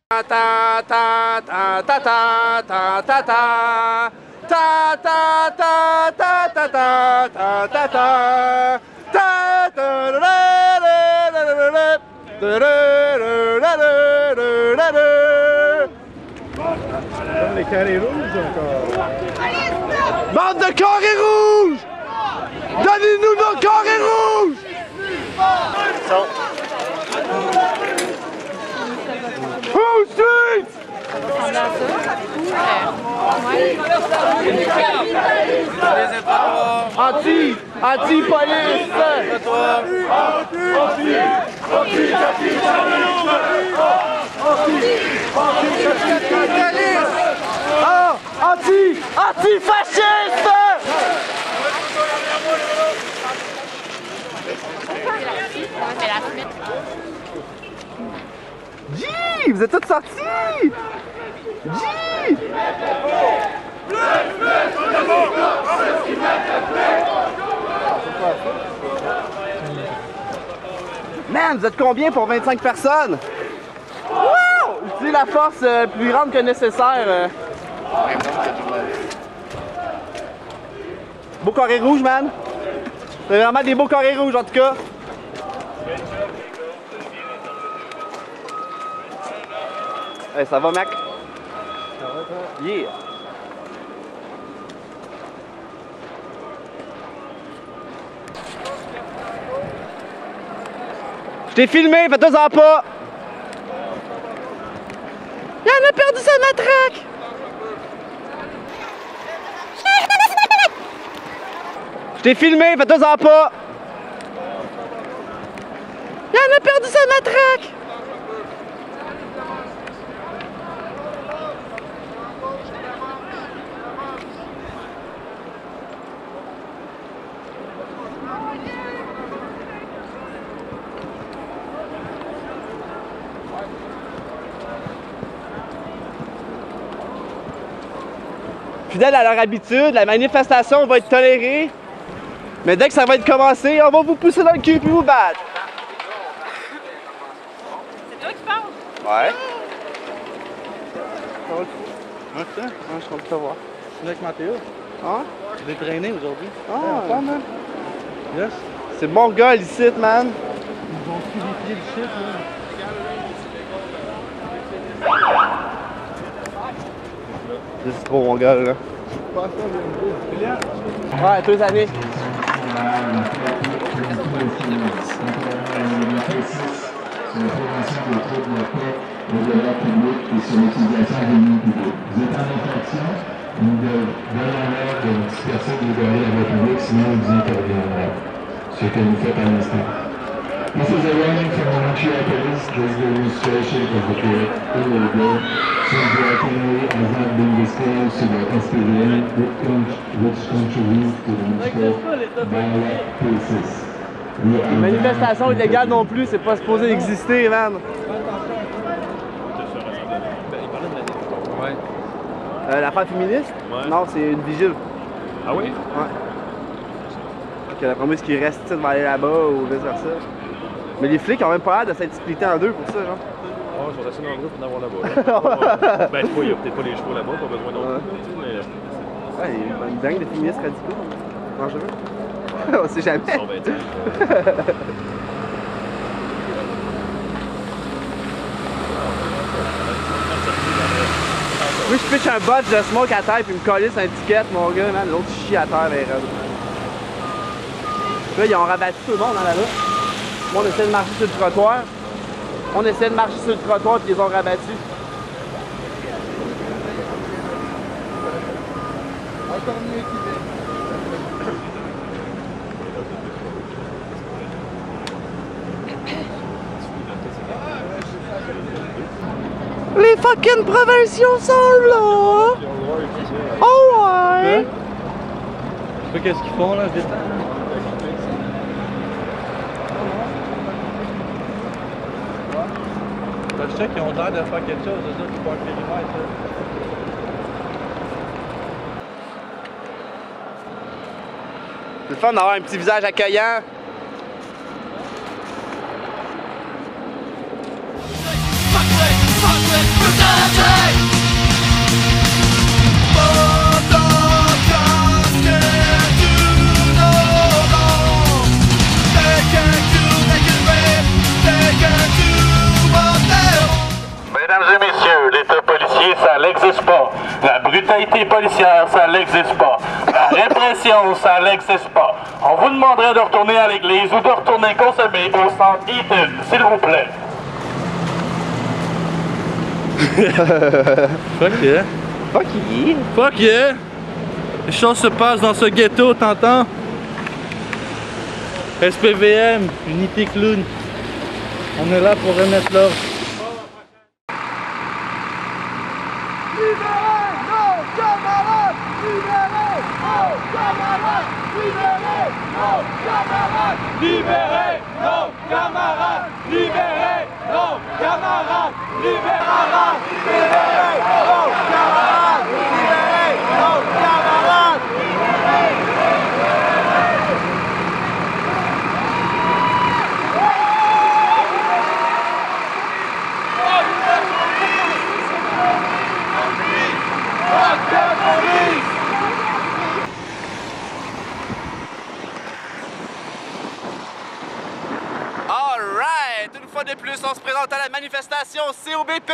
Ta ta ta ta ta ta ta ta ta ta ta ta ta ta ta ta ta Les carrés rouges encore. Bande de carrés rouges! Donnez-nous nos carrés rouges! Who streets? Anti-police! Anti-fasciste! Gee, vous êtes tous sortis! Gee! Man, vous êtes combien pour 25 personnes? Wow! Utilisez la force plus grande que nécessaire. Beau carré rouge, man! C'est vraiment des beaux carrés rouges, en tout cas. Hey, ça va, mec? Ça va, toi? Yeah! Je t'ai filmé, fais-toi-en pas! Il en a perdu sa matraque! Je t'ai filmé, fais-toi-en pas! Il en a perdu sa matraque! Fidèles à leur habitude, la manifestation va être tolérée. Mais dès que ça va être commencé, on va vous pousser dans le cul puis vous battre. C'est toi qui parles? Ouais. Hein, ça? Je suis content de te voir. Je suis avec Mathéo. Hein? Je l'ai traîné aujourd'hui. Ah, Ouais, man. Yes. c'est bon gars ici, man. Ils ont pris les pieds de shit, là. C'est trop mon gars, là. Pas ça, bien. Ouais, 2 années. sur la prévention des troubles de paix et de l'ordre public et sur l'utilisation des lieux publics. Vous êtes en infraction, nous donnons l'ordre de disperser des galeries à la République, sinon nous interviendrons. Ce que nous faites à l'instant. This is a warning from the Montreal Police. This demonstration of the illegal since the itinerary has not been disclosed to the SPVM, which contributes to the municipal dialogue process. Une manifestation illégale non plus, c'est pas supposé exister, man. Ouais. L'affaire féministe? Ouais. Non, c'est une vigile. Ah oui? Ouais. Que la première, ce qui reste, tu sais, va aller là-bas ou vice versa. Mais les flics ont même pas l'air de s'être splittés en deux pour ça, genre. Oh, ils sont assez nombreux pour en avoir là-bas. Ben, il y a peut-être pas les chevaux là-bas, pas besoin d'autres. Mais... Ouais, il y a une dingue de féministes radicaux. Dangereux. On sait jamais. Ils sont 25. Oui, je pitch un botch de smoke à terre puis il me calisse un ticket, mon gars, man. L'autre chie à terre, les rêves. Là, ils ont rabattu tout le monde dans la rue. Tout le monde essaie de marcher sur le trottoir. On essaie de marcher sur le trottoir et ils les ont rabattus. Encore mieux équipé. Les fucking provinciaux sont là! Oh ouais! Je sais pas qu'est-ce qu'ils font là, vite. Je sais qu'ils ont l'air de faire quelque chose, c'est ça, qui font un périmètre. C'est le fun d'avoir un petit visage accueillant. Mesdames et messieurs, l'état policier, ça n'existe pas. La brutalité policière, ça n'existe pas. La répression, ça n'existe pas. On vous demanderait de retourner à l'église ou de retourner consommer au centre Eaton, s'il vous plaît. Fuck yeah. Fuck yeah! Fuck yeah! Les choses se passent dans ce ghetto, t'entends? SPVM, unité clown. On est là pour remettre l'ordre. Libérez nos camarades! Libérez nos camarades! Libérez nos camarades! Libérez nos camarades! Libérez nos camarades! Alright! Une fois de plus, on se présente à la manifestation COBP.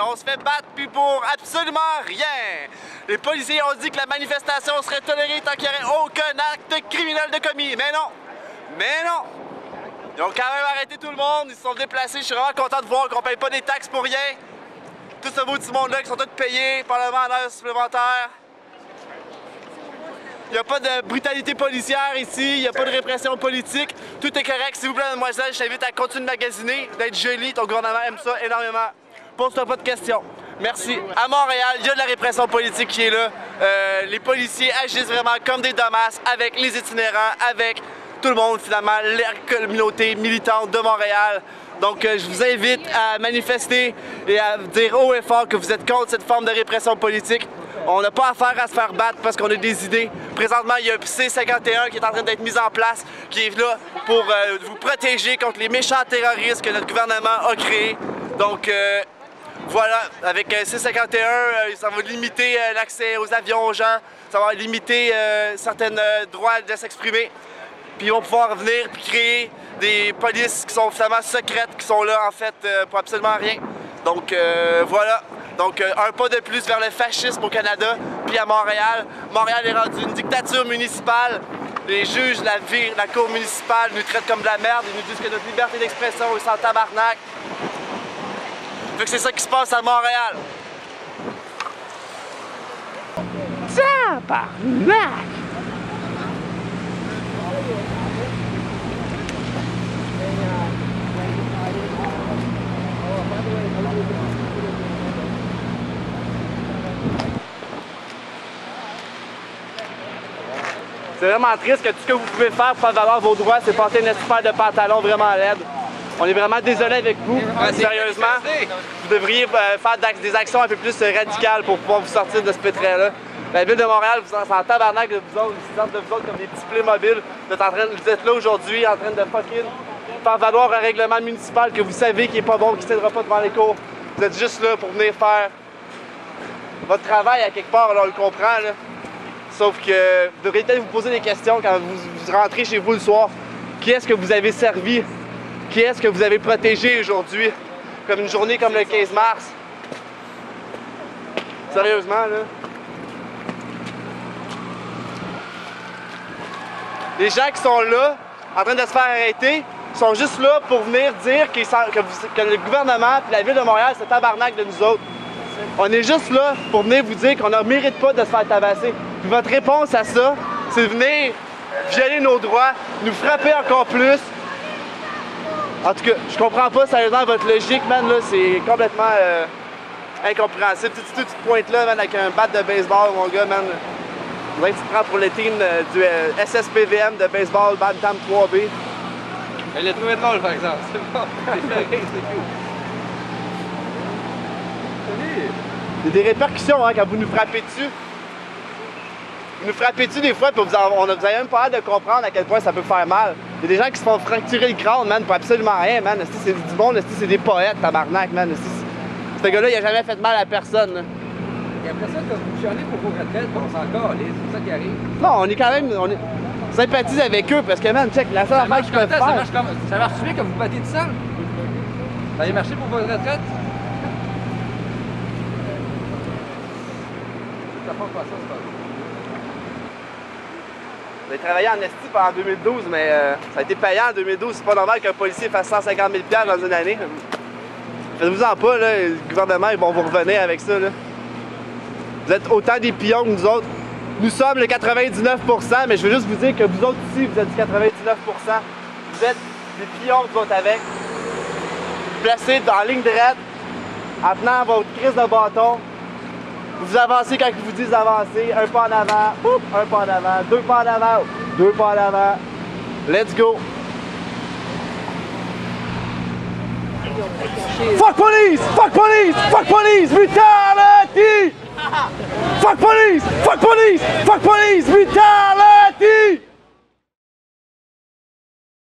On se fait battre puis pour absolument rien. Les policiers ont dit que la manifestation serait tolérée tant qu'il n'y aurait aucun acte criminel de commis. Mais non! Mais non! Ils ont quand même arrêté tout le monde. Ils se sont déplacés. Je suis vraiment content de voir qu'on paye pas des taxes pour rien. Tout ce beau petit monde-là qui sont tous payés par le heures supplémentaires. Il n'y a pas de brutalité policière ici, il n'y a pas de répression politique. Tout est correct. S'il vous plaît, mademoiselle, je t'invite à continuer de magasiner, d'être jolie. Ton gouvernement aime ça énormément. Pose-toi pas de questions. Merci. À Montréal, il y a de la répression politique qui est là. Les policiers agissent vraiment comme des damas avec les itinérants, avec tout le monde, finalement, la communauté militante de Montréal. Donc, je vous invite à manifester et à dire haut et fort que vous êtes contre cette forme de répression politique. On n'a pas affaire à se faire battre parce qu'on a des idées. Présentement, il y a un C-51 qui est en train d'être mis en place, qui est là pour vous protéger contre les méchants terroristes que notre gouvernement a créés. Donc, voilà, avec C-51, ça va limiter l'accès aux avions aux gens, ça va limiter certains droits de s'exprimer. Puis ils vont pouvoir venir puis créer des polices qui sont finalement secrètes, qui sont là en fait pour absolument rien. Donc voilà. Donc un pas de plus vers le fascisme au Canada, puis à Montréal. Montréal est rendu une dictature municipale. Les juges, la cour municipale nous traitent comme de la merde. Ils nous disent que notre liberté d'expression est sans tabarnak. Fait que c'est ça qui se passe à Montréal. Tabarnak! C'est vraiment triste que tout ce que vous pouvez faire pour faire valoir vos droits, c'est porter une espèce de pantalon vraiment laide. On est vraiment désolé avec vous. Sérieusement, vous devriez faire des actions un peu plus radicales pour pouvoir vous sortir de ce pétrin-là. La ville de Montréal, vous en tabarnak de vous autres, ils sortent de vous autres comme des petits Playmobil. Vous êtes là aujourd'hui en train de fucking faire valoir un règlement municipal que vous savez qui est pas bon, qui ne cédera pas devant les cours. Vous êtes juste là pour venir faire votre travail à quelque part, là, on le comprend. Là. Sauf que vous devriez peut-être vous poser des questions quand vous rentrez chez vous le soir. Qui est-ce que vous avez servi? Qui est-ce que vous avez protégé aujourd'hui? Comme une journée comme le 15 mars. Sérieusement, là. Les gens qui sont là, en train de se faire arrêter, sont juste là pour venir dire que le gouvernement et la Ville de Montréal, c'est tabarnak de nous autres. On est juste là pour venir vous dire qu'on ne mérite pas de se faire tabasser. Puis votre réponse à ça, c'est de venir violer nos droits, nous frapper encore plus. En tout cas, je comprends pas sérieusement votre logique, man, là, c'est complètement incompréhensible. Tu te pointes là, man, avec un bat de baseball, mon gars, man. Tu te prends pour le team du SSPVM de baseball Bantam 3B. Elle l'a trouvé drôle, par exemple. C'est bon. C'est cool. Il y a des répercussions hein, quand vous nous frappez dessus. Vous nous frappez dessus des fois, puis vous avez même pas l'air de comprendre à quel point ça peut faire mal. Il y a des gens qui se font fracturer le crâne, man, pour absolument rien, man. C'est du monde, c'est des poètes, tabarnak, man. Ce gars-là, il a jamais fait de mal à personne. Là. Et après ça, quand vous chialez pour vos retraites, on s'en calisse, c'est ça qui arrive. Non, on est quand même... On sympathise avec eux, parce que, man, check, la seule affaire qu'ils peuvent faire... Ça marche bien quand vous battez tout seul? Ça allait marcher pour votre retraite? Ça passe pas ça, c'est pas vrai. J'ai travaillé en esti pendant 2012, mais ça a été payant en 2012. C'est pas normal qu'un policier fasse 150 000 $ dans une année. Faites-vous-en pas, là, le gouvernement, ils vont vous revenir avec ça, là. Vous êtes autant des pions que nous autres. Nous sommes le 99%, mais je veux juste vous dire que vous autres ici, vous êtes du 99%. Vous êtes des pions, vous autres avec. Placés dans ligne droite, en tenant votre crise de bâton. Vous avancez quand ils vous disent d'avancer. Un pas en avant, un pas en avant, deux pas en avant, deux pas en avant. Let's go! Fuck police! Fuck police! Fuck police! Brutality! Fuck police! Fuck police! Fuck police! Brutality!